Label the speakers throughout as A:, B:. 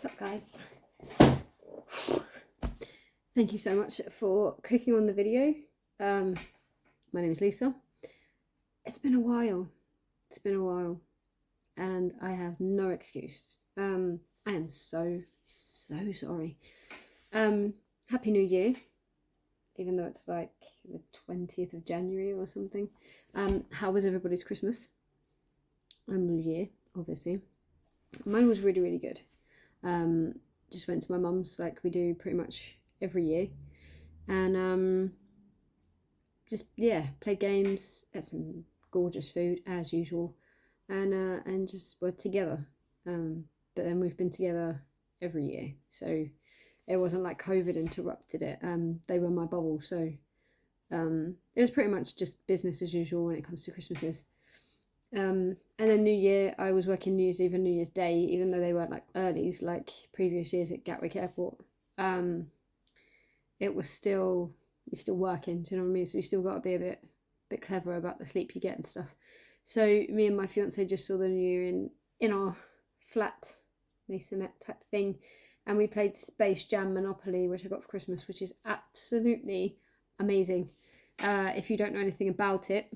A: What's up, guys? Thank you so much for clicking on the video. My name is Lisa. It's been a while. And I have no excuse. I am so sorry. Happy New Year, even though it's like the 20th of January or something. How was everybody's Christmas and New Year, obviously? Mine was really, really good. Just went to my mum's like we do pretty much every year, and just played games, ate some gorgeous food as usual, and just were together. But then we've been together every year, so it wasn't like COVID interrupted it. They were my bubble, so it was pretty much just business as usual when it comes to Christmases. And then New Year, I was working New Year's Eve and New Year's Day, even though they weren't like earlies like previous years at Gatwick Airport. It was you're still working, do you know what I mean? So you still got to be a bit clever about the sleep you get and stuff. So me and my fiance just saw the New Year in our flat masonette type thing, and we played Space Jam Monopoly, which I got for Christmas, which is absolutely amazing. If you don't know anything about it,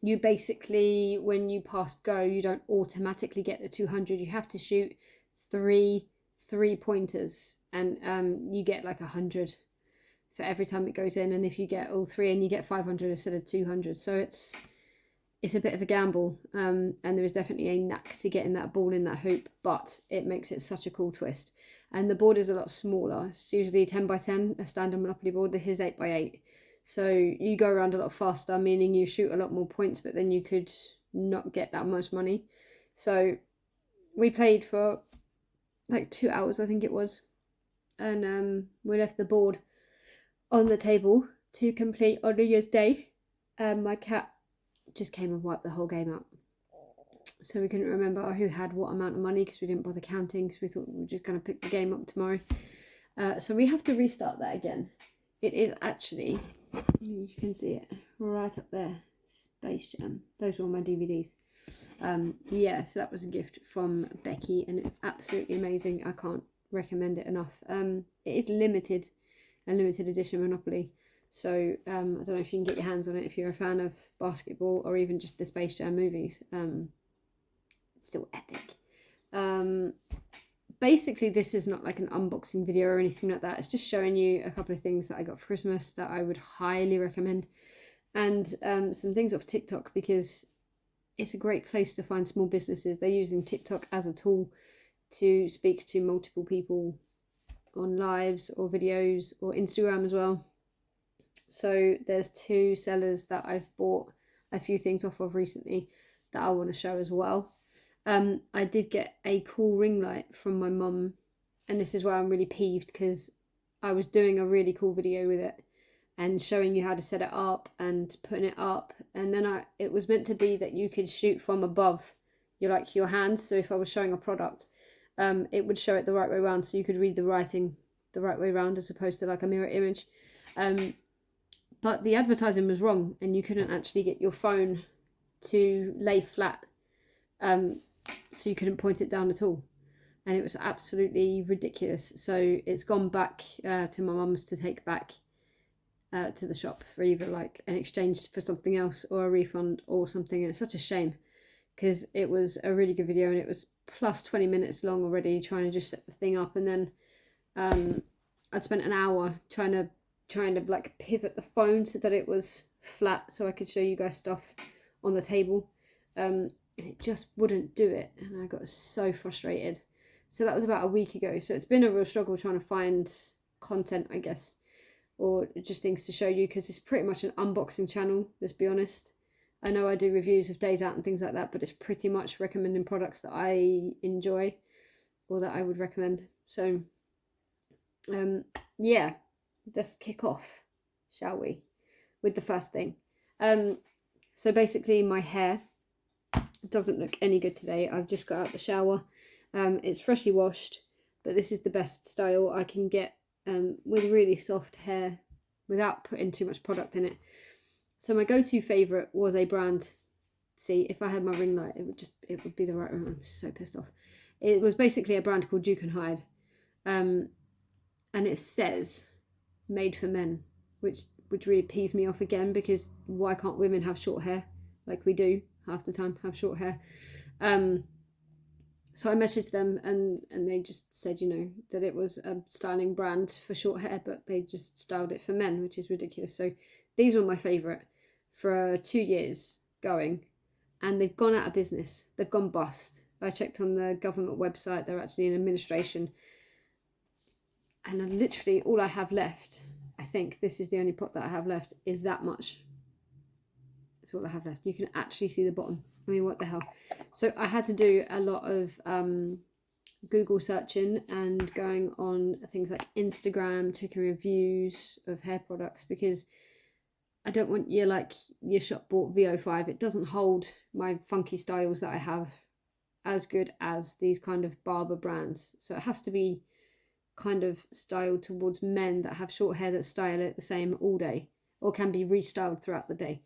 A: you basically, when you pass go, you don't automatically get the 200. You have to shoot three pointers, and you get like 100 for every time it goes in. And if you get all three, and you get 500 instead of 200. So it's a bit of a gamble, and there is definitely a knack to getting that ball in that hoop, but it makes it such a cool twist. And the board is a lot smaller. It's usually 10 by 10, a standard Monopoly board. This is 8 by 8. So you go around a lot faster, meaning you shoot a lot more points, but then you could not get that much money. So we played for like 2 hours, I think it was. And we left the board on the table to complete on New Year's Day. My cat just came and wiped the whole game out. So we couldn't remember who had what amount of money because we didn't bother counting, because we thought we were just going to pick the game up tomorrow. So we have to restart that again. It is actually, you can see it right up there, Space Jam. Those were all my DVDs. So that was a gift from Becky, and it's absolutely amazing. I can't recommend it enough. It is a limited edition Monopoly. So I don't know if you can get your hands on it if you're a fan of basketball or even just the Space Jam movies. It's still epic. Basically, this is not like an unboxing video or anything like that. It's just showing you a couple of things that I got for Christmas that I would highly recommend, and some things off TikTok, because it's a great place to find small businesses. They're using TikTok as a tool to speak to multiple people on lives or videos, or Instagram as well. So there's 2 sellers that I've bought a few things off of recently that I want to show as well. I did get a cool ring light from my mum, and this is where I'm really peeved, because I was doing a really cool video with it and showing you how to set it up and putting it up, and then it was meant to be that you could shoot from above your hands. So if I was showing a product, it would show it the right way around, so you could read the writing the right way around as opposed to like a mirror image. But the advertising was wrong, and you couldn't actually get your phone to lay flat. So you couldn't point it down at all, and it was absolutely ridiculous. So it's gone back to my mum's to take back to the shop for either like an exchange for something else or a refund or something. And it's such a shame, because it was a really good video, and it was plus 20 minutes long already trying to just set the thing up, and then I'd spent an hour trying to like pivot the phone so that it was flat so I could show you guys stuff on the table. And it just wouldn't do it, and I got so frustrated. So that was about a week ago. So it's been a real struggle trying to find content, I guess, or just things to show you, because it's pretty much an unboxing channel, let's be honest. I know I do reviews of days out and things like that, but it's pretty much recommending products that I enjoy or that I would recommend. So let's kick off, shall we, with the first thing. So basically, my hair doesn't look any good today. I've just got out the shower. It's freshly washed, but this is the best style I can get with really soft hair without putting too much product in it. So my go-to favourite was a brand. See, if I had my ring light, it would be the right one. I'm so pissed off. it was basically a brand called Duke and Hyde, and it says made for men, which really peeved me off again, because why can't women have short hair like we do half the time, have short hair? So I messaged them, and they just said, you know, that it was a styling brand for short hair, but they just styled it for men, which is ridiculous. So these were my favourite for 2 years going, and they've gone out of business. They've gone bust. I checked on the government website, they're actually in administration. And literally all I have left, I think this is the only pot that I have left, is that much. That's all I have left. You can actually see the bottom. I mean, what the hell? So I had to do a lot of Google searching and going on things like Instagram, taking reviews of hair products, because I don't want your shop bought VO5. It doesn't hold my funky styles that I have as good as these kind of barber brands. So it has to be kind of styled towards men that have short hair that style it the same all day, or can be restyled throughout the day.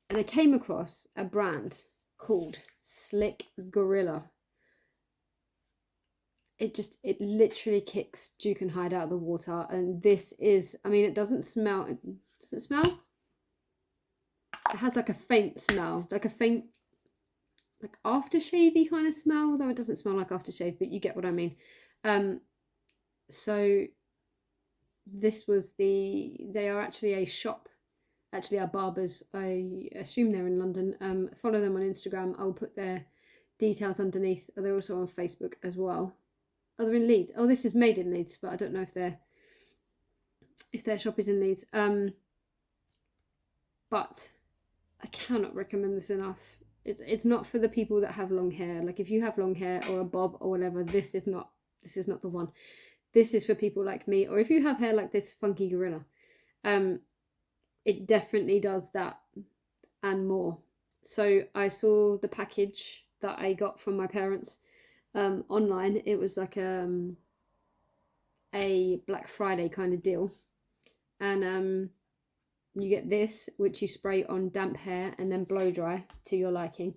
A: And I came across a brand called Slick Gorilla. It literally kicks Duke and Hyde out of the water. And this is, I mean, it doesn't smell. Does it smell? It has like a faint smell, like a faint, like aftershavey kind of smell, though it doesn't smell like aftershave, but you get what I mean. So this was they are actually a shop, actually are barbers. I assume they're in London. Follow them on Instagram. I'll put their details underneath. They're also on Facebook as well. Oh, they're in Leeds. Oh, this is made in Leeds, but I don't know if their shop is in Leeds. But I cannot recommend this enough. It's not for the people that have long hair. Like if you have long hair or a bob or whatever, this is not the one. This is for people like me, or if you have hair like this funky gorilla. It definitely does that and more. So I saw the package that I got from my parents online. It was like a Black Friday kind of deal, and you get this, which you spray on damp hair and then blow dry to your liking.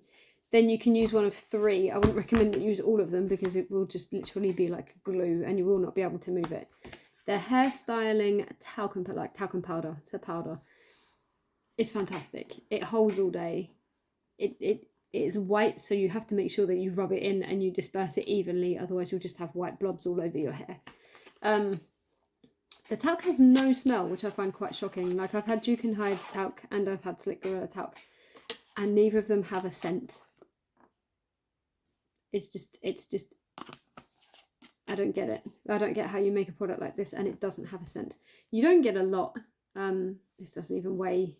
A: Then you can use one of 3. I wouldn't recommend that you use all of them, because it will just literally be like glue and you will not be able to move it. The hair styling talcum powder. It's a powder. It's fantastic. It holds all day. It is white, so you have to make sure that you rub it in and you disperse it evenly, otherwise you'll just have white blobs all over your hair. The talc has no smell, which I find quite shocking. Like I've had Duke and Hyde talc and I've had Slick Gorilla talc, and neither of them have a scent. It's just I don't get it. I don't get how you make a product like this and it doesn't have a scent. You don't get a lot. This doesn't even weigh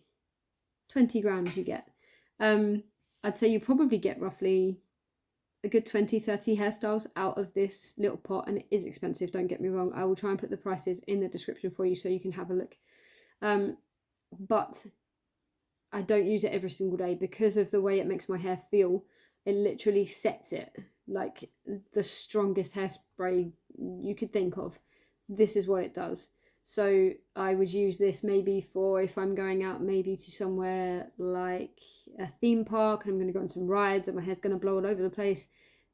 A: 20 grams you get. I'd say you probably get roughly a good 20-30 hairstyles out of this little pot, and it is expensive, don't get me wrong. I will try and put the prices in the description for you so you can have a look. But I don't use it every single day because of the way it makes my hair feel. It literally sets it like the strongest hairspray you could think of. This is what it does. So I would use this maybe for if I'm going out maybe to somewhere like a theme park and I'm going to go on some rides and my hair's going to blow all over the place.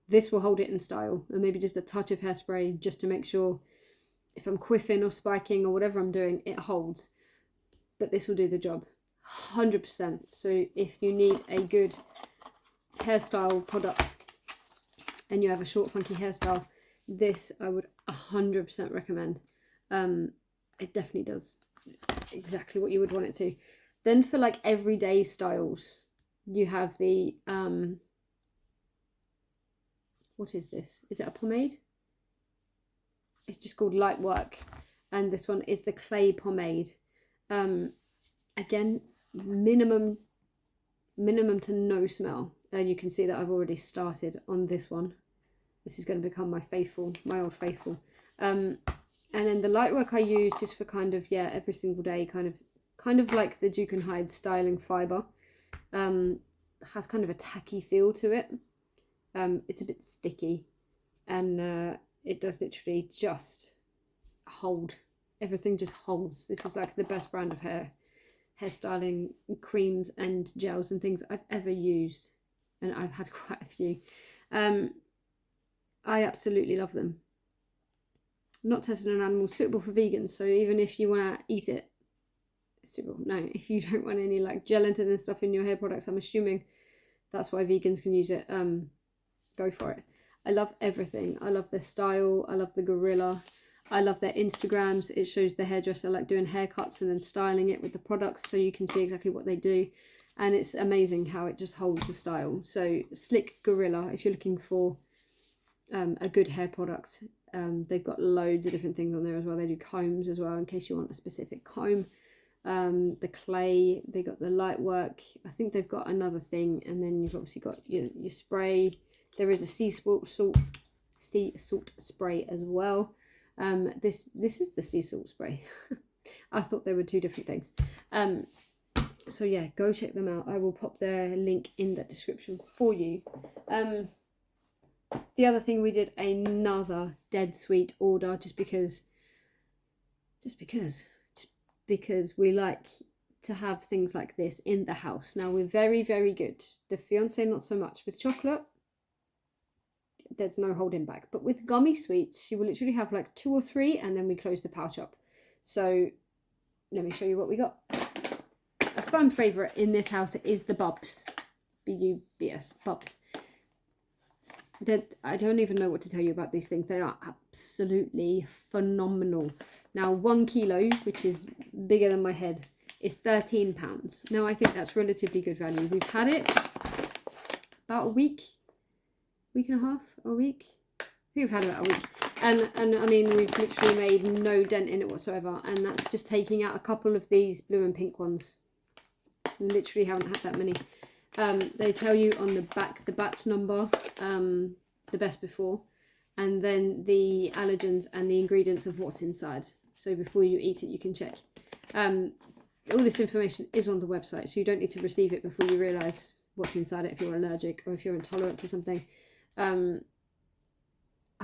A: This will hold it in style, and maybe just a touch of hairspray just to make sure if I'm quiffing or spiking or whatever I'm doing, it holds. But this will do the job 100%. So if you need a good hairstyle product and you have a short funky hairstyle, this I would 100% recommend. It definitely does exactly what you would want it to. Then for like everyday styles, you have the what is this? Is it a pomade? It's just called Light Work, and this one is the clay pomade. Again, minimum to no smell. And you can see that I've already started on this one. This is going to become my old faithful. And then the light work I use just for kind of, yeah, every single day, kind of like the Duke and Hyde styling fibre. Has kind of a tacky feel to it. It's a bit sticky, and it does literally just hold. Everything just holds. This is like the best brand of hairstyling creams and gels and things I've ever used, and I've had quite a few. I absolutely love them. Not tested on animals, suitable for vegans. So even if you want to eat it, it's suitable. No, if you don't want any like gelatin and stuff in your hair products, I'm assuming that's why vegans can use it. Go for it. I love everything. I love their style. I love the gorilla. I love their Instagrams. It shows the hairdresser like doing haircuts and then styling it with the products, so you can see exactly what they do. And it's amazing how it just holds the style. So Slick Gorilla, if you're looking for a good hair product, they've got loads of different things on there as well. They do combs as well in case you want a specific comb. The clay, they got the light work. I think they've got another thing, and then you've obviously got your spray. There is a sea salt spray as well. This is the sea salt spray. I thought they were two different things. So yeah, go check them out. I will pop their link in the description for you. The other thing, we did another dead sweet order just because we like to have things like this in the house. Now we're very, very good. The fiance not so much. With chocolate, there's no holding back. But with gummy sweets, she will literally have like 2 or 3 and then we close the pouch up. So let me show you what we got. A firm favourite in this house is the Bubs. B-U-B-S, Bubs. I don't even know what to tell you about these things. They are absolutely phenomenal. Now 1 kilo, which is bigger than my head, is £13. Now I think that's relatively good value. We've had it about a week and a half, or a week. I think we've had it about a week. And I mean, we've literally made no dent in it whatsoever. And that's just taking out a couple of these blue and pink ones. Literally haven't had that many. They tell you on the back the batch number, the best before, and then the allergens and the ingredients of what's inside. So before you eat it, you can check. All this information is on the website, so you don't need to receive it before you realise what's inside it if you're allergic or if you're intolerant to something. I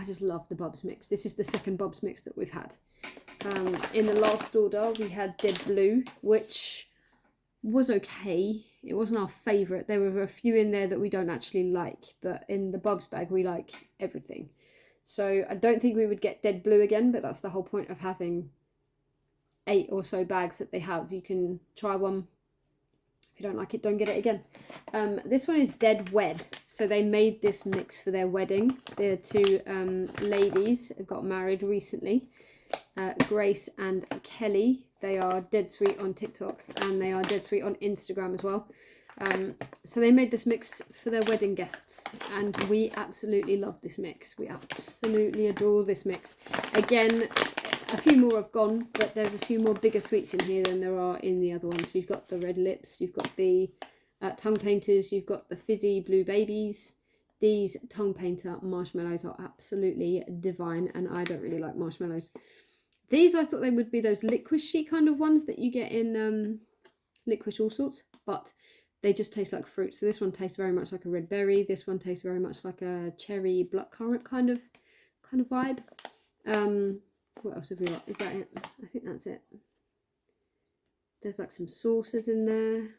A: just love the Bubs mix. This is the second Bubs mix that we've had. In the last order, we had Dead Blue, which was okay. It wasn't our favourite. There were a few in there that we don't actually like, but in the Bubs bag, we like everything. So I don't think we would get Dead Blue again, but that's the whole point of having 8 or so bags that they have. You can try one. If you don't like it, don't get it again. This one is Dead Wed. So they made this mix for their wedding. The 2 ladies got married recently. Grace and Kelly. They are dead sweet on TikTok and they are dead sweet on Instagram as well. So they made this mix for their wedding guests and we absolutely love this mix. We absolutely adore this mix. Again, a few more have gone, but there's a few more bigger sweets in here than there are in the other ones. You've got the red lips, you've got the tongue painters, you've got the fizzy blue babies. These tongue painter marshmallows are absolutely divine and I don't really like marshmallows. These, I thought they would be those liquishy kind of ones that you get in Liquish All Sorts, but they just taste like fruit. So this one tastes very much like a red berry. This one tastes very much like a cherry blackcurrant kind of vibe. What else have we got? Is that it? I think that's it. There's like some sauces in there.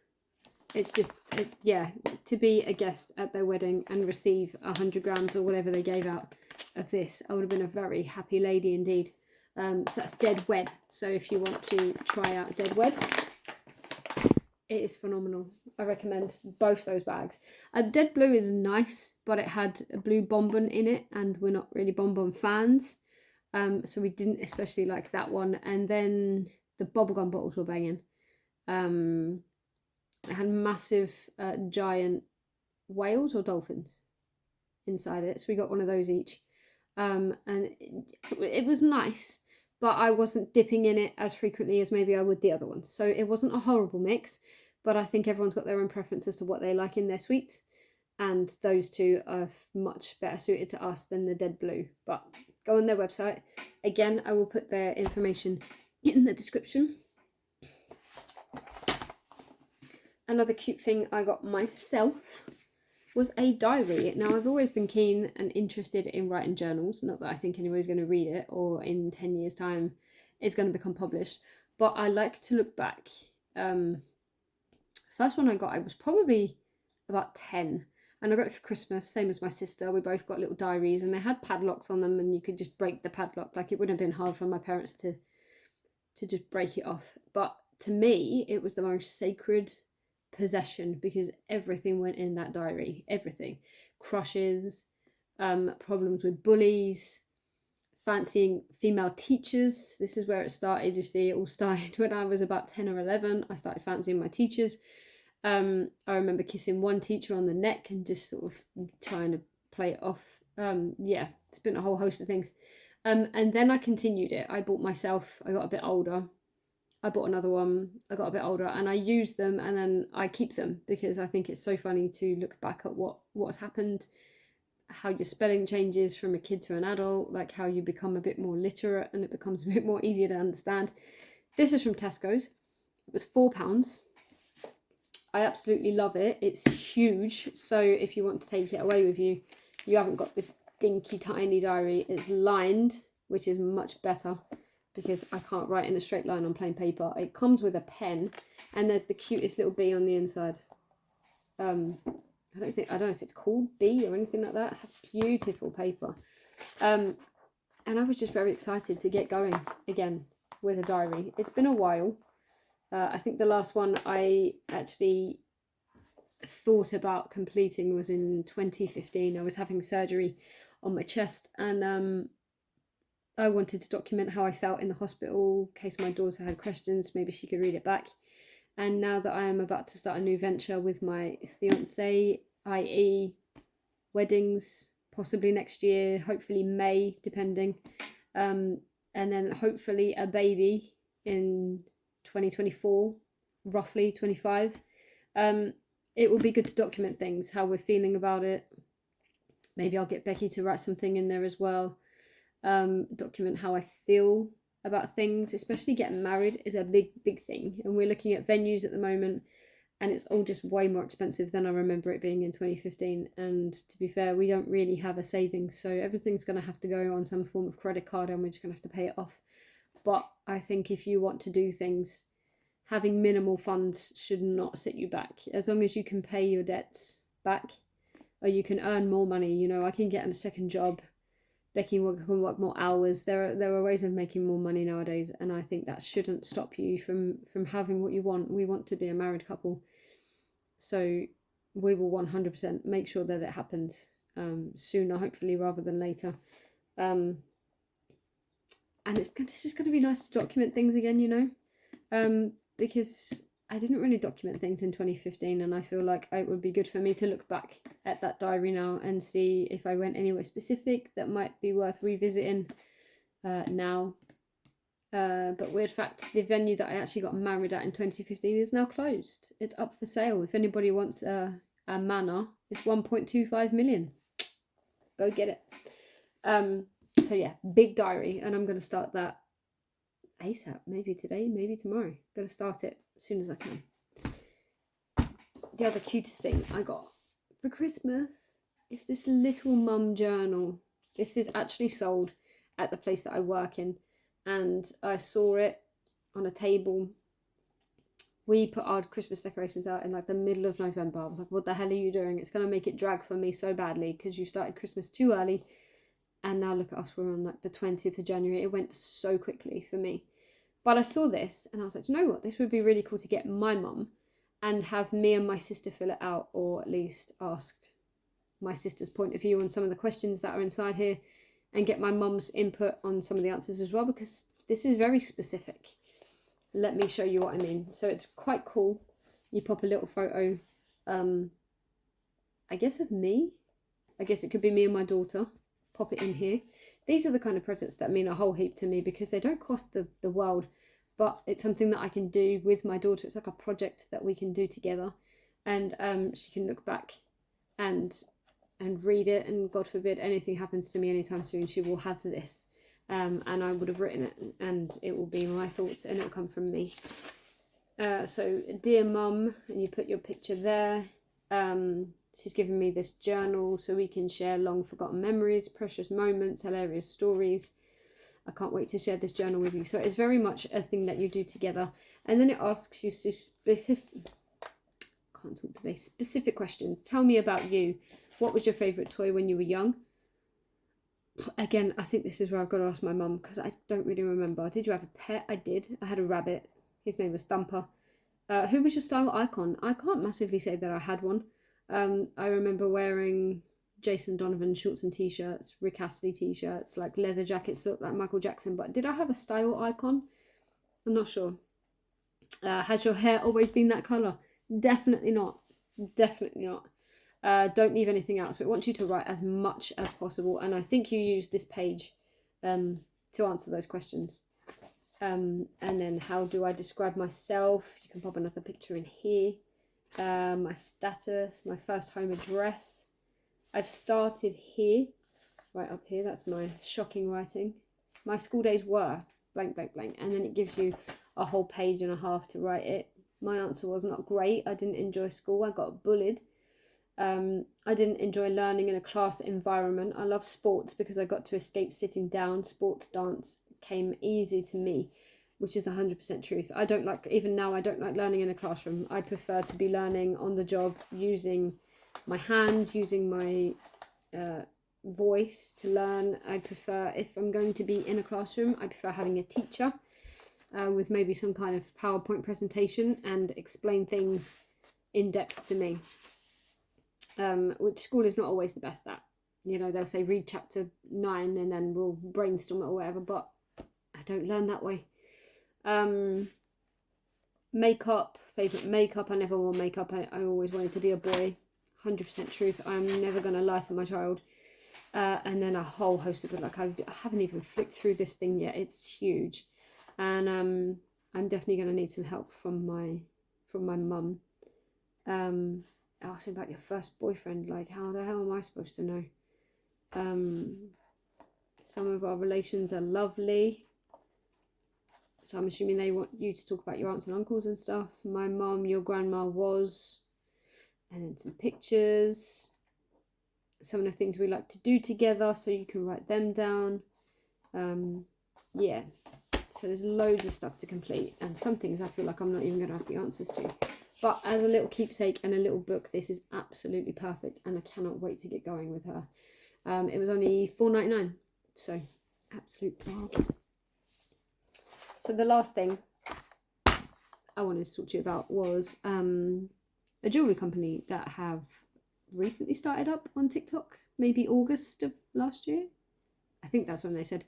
A: It's just, yeah, to be a guest at their wedding and receive 100 grams or whatever they gave out of this, I would have been a very happy lady indeed. So that's Dead Wed. So if you want to try out Dead Wed, it is phenomenal. I recommend both those bags. Dead Blue is nice, but it had a blue bonbon in it, and we're not really bonbon fans. So we didn't especially like that one. And then the bubblegum bottles were banging. It had massive giant whales or dolphins inside it. So we got one of those each. And it was nice, but I wasn't dipping in it as frequently as maybe I would the other ones. So it wasn't a horrible mix, but I think everyone's got their own preference as to what they like in their sweets. And those two are much better suited to us than the Dead Blue. But go on their website. Again, I will put their information in the description. Another cute thing I got myself was a diary. Now, I've always been keen and interested in writing journals. Not that I think anybody's going to read it or in 10 years' time it's going to become published. But I like to look back. First one I got, I was probably about 10. and I got it for Christmas, same as my sister. We both got little diaries, and they had padlocks on them, and you could just break the padlock. Like, it wouldn't have been hard for my parents to just break it off. But to me, it was the most sacred possession, because everything went in that diary. Everything. Crushes, problems with bullies, fancying female teachers. This is where it started. You see, it all started when I was about 10 or 11. I started fancying my teachers. I remember kissing one teacher on the neck and just sort of trying to play it off. Yeah, it's been a whole host of things. And then I continued it. I got a bit older. I bought another one. I got a bit older, and I use them, and then I keep them because I think it's so funny to look back at what's happened, how your spelling changes from a kid to an adult, like how you become a bit more literate and it becomes a bit more easier to understand. This is from Tesco's. It was £4. I absolutely love it. It's huge. So if you want to take it away with you, you haven't got this dinky tiny diary. It's lined, which is much better because I can't write in a straight line on plain paper. It comes with a pen, and there's the cutest little bee on the inside. I don't know if it's called bee or anything like that. It has beautiful paper. And I was just very excited to get going again with a diary. It's been a while. I think the last one I actually thought about completing was in 2015. I was having surgery on my chest, and I wanted to document how I felt in the hospital in case my daughter had questions. Maybe she could read it back. And now that I am about to start a new venture with my fiance, i.e. weddings, possibly next year, hopefully May, depending, and then hopefully a baby in 2024, roughly 25. It will be good to document things, how we're feeling about it. Maybe I'll get Becky to write something in there as well. Document how I feel about things, especially getting married is a big thing, and we're looking at venues at the moment, and it's all just way more expensive than I remember it being in 2015. And to be fair, we don't really have a savings, so everything's going to have to go on some form of credit card, and we're just going to have to pay it off. But I think if you want to do things, having minimal funds should not set you back. As long as you can pay your debts back, or you can earn more money. You know, I can get a second job. Becky can work more hours. There are ways of making more money nowadays, and I think that shouldn't stop you from having what you want. We want to be a married couple, so we will 100% make sure that it happens sooner, hopefully, rather than later. And it's just going to be nice to document things again, you know, because I didn't really document things in 2015, and I feel like it would be good for me to look back at that diary now and see if I went anywhere specific that might be worth revisiting now. But weird fact, the venue that I actually got married at in 2015 is now closed. It's up for sale. If anybody wants a manor, it's 1.25 million. Go get it. So yeah, big diary, and I'm going to start that ASAP. Maybe today, maybe tomorrow. Going to start it as soon as I can. The other cutest thing I got for Christmas is this little mum journal. This is actually sold at the place that I work in, and I saw it on a table. We put our Christmas decorations out in like the middle of November. I was like, what the hell are you doing? It's going to make it drag for me so badly because you started Christmas too early. And now look at us, we're on like the 20th of January. It went so quickly for me. But I saw this and I was like, you know what? This would be really cool to get my mum and have me and my sister fill it out, or at least ask my sister's point of view on some of the questions that are inside here, and get my mum's input on some of the answers as well, because this is very specific. Let me show you what I mean. So it's quite cool. You pop a little photo, I guess of me. I guess it could be me and my daughter. Pop it in here. These are the kind of presents that mean a whole heap to me because they don't cost the world, but it's something that I can do with my daughter. It's like a project that we can do together, and she can look back and read it, and God forbid anything happens to me anytime soon, she will have this, and I would have written it, and it will be my thoughts, and it'll come from me. So dear mum, and you put your picture there. She's given me this journal so we can share long forgotten memories, precious moments, hilarious stories. I can't wait to share this journal with you. So it's very much a thing that you do together. And then it asks you to can't talk today. Specific questions. Tell me about you. What was your favourite toy when you were young? Again, I think this is where I've got to ask my mum, because I don't really remember. Did you have a pet? I did. I had a rabbit. His name was Thumper. Who was your style icon? I can't massively say that I had one. I remember wearing Jason Donovan shorts and t-shirts, Rick Astley t-shirts, like leather jackets that looked like Michael Jackson. But did I have a style icon? I'm not sure. Has your hair always been that colour? Definitely not. Definitely not. Don't leave anything out. So it wants you to write as much as possible. And I think you use this page to answer those questions. And then how do I describe myself? You can pop another picture in here. My status, my first home address. I've started here, right up here. That's my shocking writing. My school days were blank, blank, blank. And then it gives you a whole page and a half to write it. My answer was not great. I didn't enjoy school. I got bullied. I didn't enjoy learning in a class environment. I love sports because I got to escape sitting down. Sports dance came easy to me, which is the 100% truth. I don't like, even now, I don't like learning in a classroom. I prefer to be learning on the job, using my hands, using my voice to learn. I prefer, if I'm going to be in a classroom, I prefer having a teacher with maybe some kind of PowerPoint presentation and explain things in depth to me. Which school is not always the best at. You know, they'll say read chapter 9 and then we'll brainstorm it or whatever, but I don't learn that way. Makeup, favourite makeup. I never wore makeup. I always wanted to be a boy. 100% truth. I'm never going to lie to my child. And then a whole host of good luck. I haven't even flicked through this thing yet. It's huge. And I'm definitely going to need some help from my mum. Ask me about your first boyfriend. Like, how the hell am I supposed to know? Some of our relations are lovely. So I'm assuming they want you to talk about your aunts and uncles and stuff. My mum, your grandma was. And then some pictures. Some of the things we like to do together, so you can write them down. Yeah. So there's loads of stuff to complete. And some things I feel like I'm not even going to have the answers to. But as a little keepsake and a little book, this is absolutely perfect. And I cannot wait to get going with her. It was only $4.99. So, absolute bargain. So the last thing I wanted to talk to you about was a jewellery company that have recently started up on TikTok. Maybe August of last year. I think that's when they said.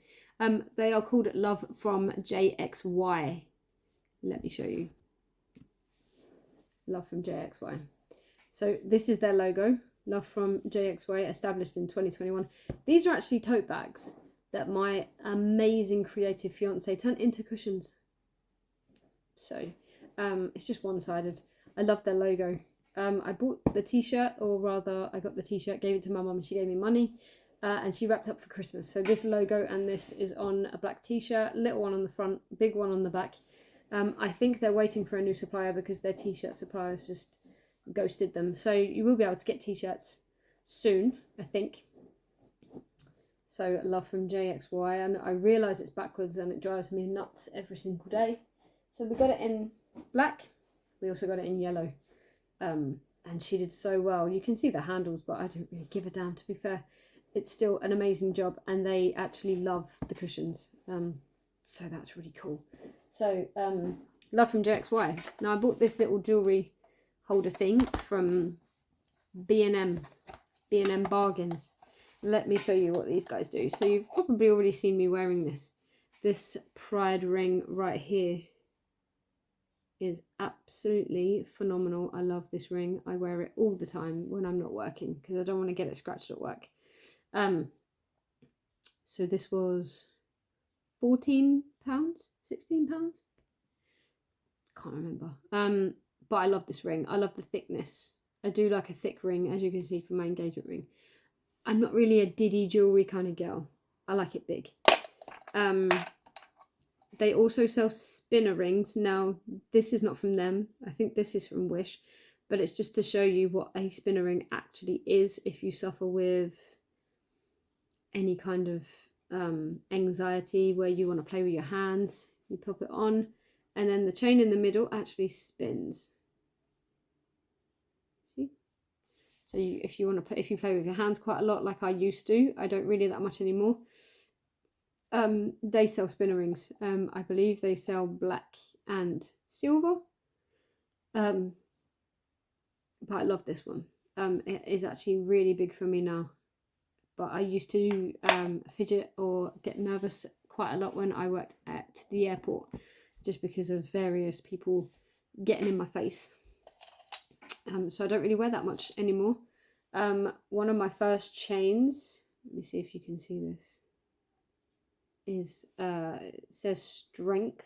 A: They are called Love from JXY. Let me show you. Love from JXY. So this is their logo. Love from JXY, established in 2021. These are actually tote bags that my amazing creative fiance turned into cushions. So it's just one-sided. I love their logo. I bought the t-shirt, or rather I got the t-shirt, gave it to my mum, and she gave me money, and she wrapped up for Christmas. So this logo and this is on a black t-shirt, little one on the front, big one on the back. I think they're waiting for a new supplier because their t-shirt suppliers just ghosted them. So you will be able to get t-shirts soon, I think. So Love from JXY, and I realise it's backwards and it drives me nuts every single day. So we got it in black. We also got it in yellow. And she did so well. You can see the handles, but I don't really give a damn, to be fair. It's still an amazing job, and they actually love the cushions. So that's really cool. So, Love from JXY. Now, I bought this little jewellery holder thing from B&M Bargains. Let me show you what these guys do. So you've probably already seen me wearing this. This Pride ring right here is absolutely phenomenal. I love this ring. I wear it all the time when I'm not working because I don't want to get it scratched at work. So this was £14, £16? Can't remember. But I love this ring. I love the thickness. I do like a thick ring, as you can see from my engagement ring. I'm not really a diddy jewellery kind of girl. I like it big. They also sell spinner rings. Now, this is not from them. I think this is from Wish. But it's just to show you what a spinner ring actually is if you suffer with any kind of anxiety where you want to play with your hands. You pop it on, and then the chain in the middle actually spins. So if you want to play, if you play with your hands quite a lot, like I used to, I don't really that much anymore. They sell spinner rings. I believe they sell black and silver. But I love this one. It is actually really big for me now. But I used to fidget or get nervous quite a lot when I worked at the airport, just because of various people getting in my face. So I don't really wear that much anymore. One of my first chains, let me see if you can see this, is it says strength.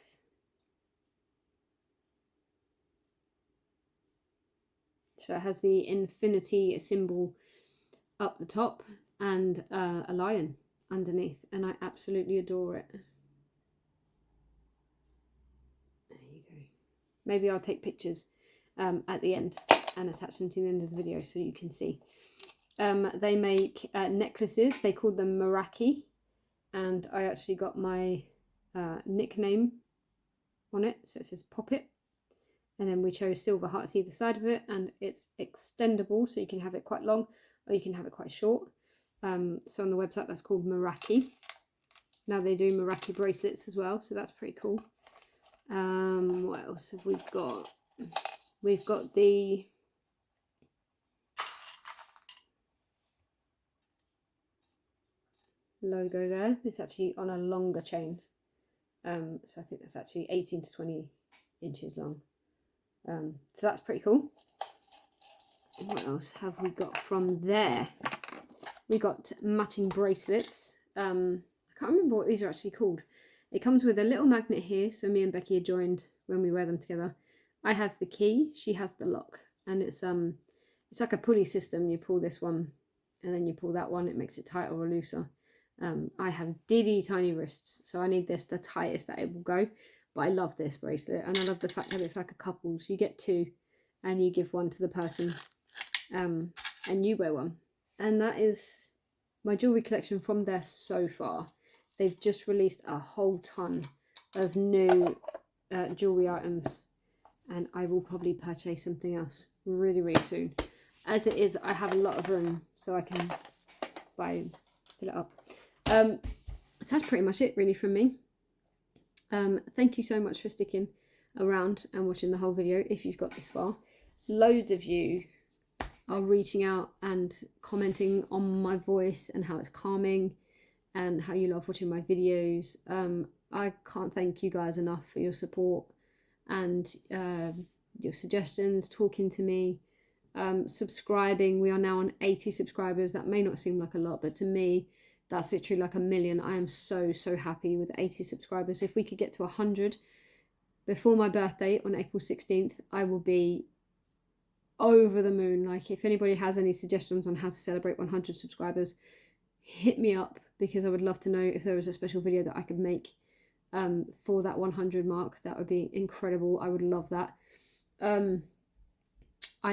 A: So it has the infinity symbol up the top and a lion underneath, and I absolutely adore it. There you go. Maybe I'll take pictures at the end and attach them to the end of the video so you can see. They make necklaces. They call them Meraki, and I actually got my nickname on it, so it says Pop It. And then we chose silver hearts either side of it, and it's extendable, so you can have it quite long or you can have it quite short. So on the website that's called Meraki. Now they do Meraki bracelets as well, so that's pretty cool. What else have we got? We've got the logo there. It's actually on a longer chain. So I think that's actually 18 to 20 inches long. So that's pretty cool. And what else have we got from there? We got matching bracelets. I can't remember what these are actually called. It comes with a little magnet here, so me and Becky are joined when we wear them together. I have the key, she has the lock, and it's like a pulley system. You pull this one and then you pull that one, it makes it tighter or looser. I have tiny wrists, so I need this the tightest that it will go. But I love this bracelet, and I love the fact that it's like a couple, so you get two and you give one to the person, and you wear one. And that is my jewellery collection from there so far. They've just released a whole ton of new jewellery items, and I will probably purchase something else really, really soon. As it is, I have a lot of room, so I can fill it up. So that's pretty much it really from me. Thank you so much for sticking around and watching the whole video if you've got this far. Loads of you are reaching out and commenting on my voice and how it's calming and how you love watching my videos. I can't thank you guys enough for your support and your suggestions, talking to me, subscribing. We are now on 80 subscribers. That may not seem like a lot, but to me that's literally like a million. I am so happy with 80 subscribers. If we could get to 100 before my birthday on April 16th, I will be over the moon. Like, if anybody has any suggestions on how to celebrate 100 subscribers, hit me up, because I would love to know if there was a special video that I could make for that 100 mark. That would be incredible. I would love that. I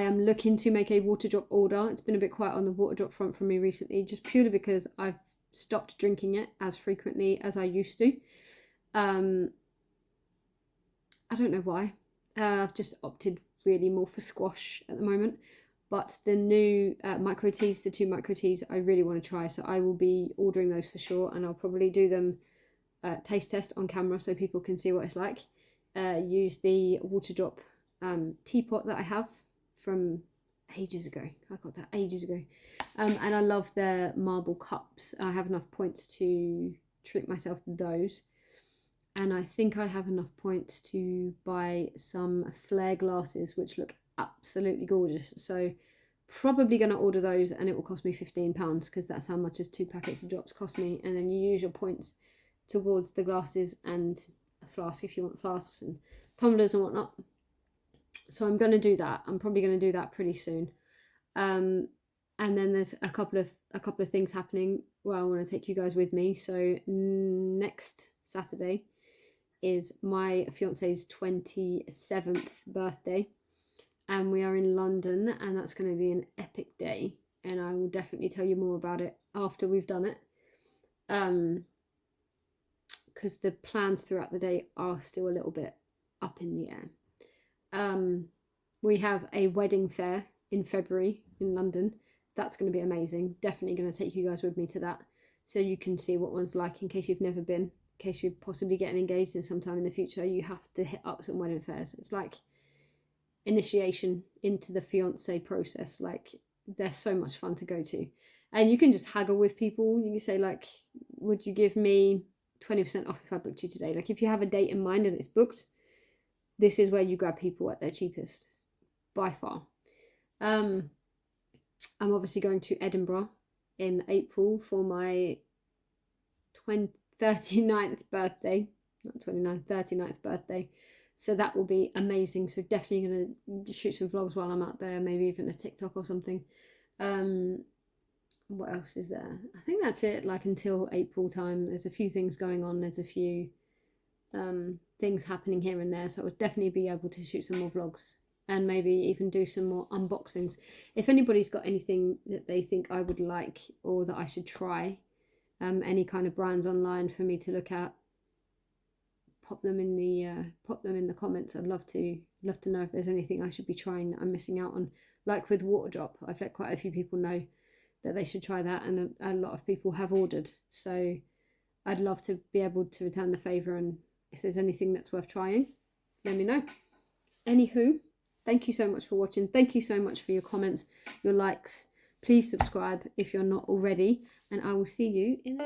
A: am looking to make a water drop order. It's been a bit quiet on the water drop front for me recently, just purely because I've stopped drinking it as frequently as I used to. I don't know why. I've just opted really more for squash at the moment. But the new micro teas, the 2 micro teas, I really want to try. So I will be ordering those for sure, and I'll probably do them taste test on camera so people can see what it's like. Use the water drop teapot that I have from ages ago. I got that ages ago. And I love their marble cups. I have enough points to treat myself to those. And I think I have enough points to buy some flare glasses, which look absolutely gorgeous. So probably going to order those, and it will cost me £15, because that's how much as 2 packets of drops cost me. And then you use your points towards the glasses and a flask if you want flasks and tumblers and whatnot. So I'm going to do that. I'm probably going to do that pretty soon. And then there's a couple of things happening where I want to take you guys with me. So next Saturday is my fiance's 27th birthday, and we are in London, and that's going to be an epic day, and I will definitely tell you more about it after we've done it, because the plans throughout the day are still a little bit up in the air. We have a wedding fair in February in London. That's going to be amazing. Definitely going to take you guys with me to that, so you can see what one's like in case you've never been, in case you're possibly getting engaged in sometime in the future. You have to hit up some wedding fairs. It's like initiation into the fiance process. Like, they're so much fun to go to, and you can just haggle with people. You can say like, would you give me 20% off if I booked you today? Like, if you have a date in mind and it's booked, this is where you grab people at their cheapest by far. I'm obviously going to Edinburgh in April for my 39th birthday, not 29th, 39th birthday. So that will be amazing. So definitely going to shoot some vlogs while I'm out there, maybe even a TikTok or something. What else is there? I think that's it, like until April time. There's a few things going on. There's a few things happening here and there. So I would definitely be able to shoot some more vlogs and maybe even do some more unboxings. If anybody's got anything that they think I would like or that I should try, any kind of brands online for me to look at, pop them in the comments. I'd love to know if there's anything I should be trying that I'm missing out on. Like with Water Drop, I've let quite a few people know that they should try that, and a lot of people have ordered. So I'd love to be able to return the favour, and if there's anything that's worth trying, let me know. Anywho, thank you so much for watching. Thank you so much for your comments, your likes. Please subscribe if you're not already, and I will see you in the